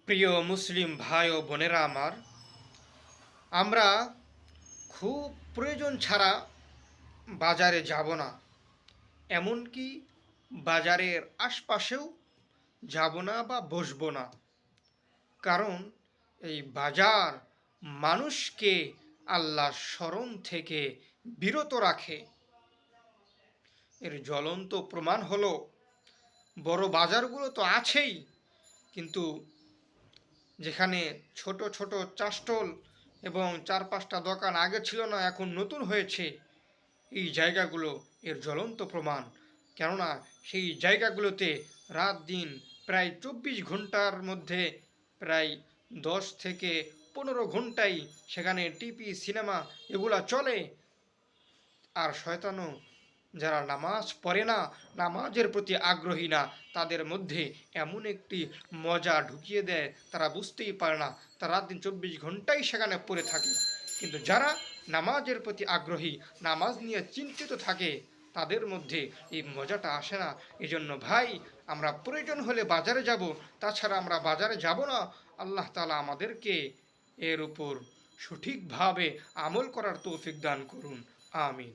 প্রিয় মুসলিম ভাই ও বোনেরা আমার, আমরা খুব প্রয়োজন ছাড়া বাজারে যাব না, এমনকি বাজারের আশপাশেও যাব না বা বসবো না। কারণ এই বাজার মানুষকে আল্লাহর স্মরণ থেকে বিরত রাখে। এর জ্বলন্ত প্রমাণ হলো, বড় বাজারগুলো তো আছেই, কিন্তু যেখানে ছোট ছোট চাস্টল এবং 4-5টা দোকান আগে ছিল না, এখন নতুন হয়েছে, এই জায়গাগুলো এর জ্বলন্ত প্রমাণ। কেননা সেই জায়গাগুলোতে রাত দিন প্রায় 24 ঘন্টার মধ্যে প্রায় 10 থেকে 15 ঘন্টাই সেখানে টিভি, সিনেমা এগুলা চলে। আর শয়তানও যারা নামাজ পড়ে না, নামাজের প্রতি আগ্রহী না, তাদের মধ্যে এমন একটি মজা ঢুকিয়ে দেয়, তারা বুঝতেই পারে না। তারা রাত দিন 24 ঘন্টাই সেখানে পড়ে থাকে। কিন্তু যারা নামাজের প্রতি আগ্রহী, নামাজ নিয়ে চিন্তিত থাকে, তাদের মধ্যে এই মজাটা আসে না। এজন্য ভাই, আমরা প্রয়োজন হলে বাজারে যাব, তাছাড়া আমরা বাজারে যাব না। আল্লাহ তাআলা আমাদেরকে এর উপর সঠিকভাবে আমল করার তৌফিক দান করুন। আমিন।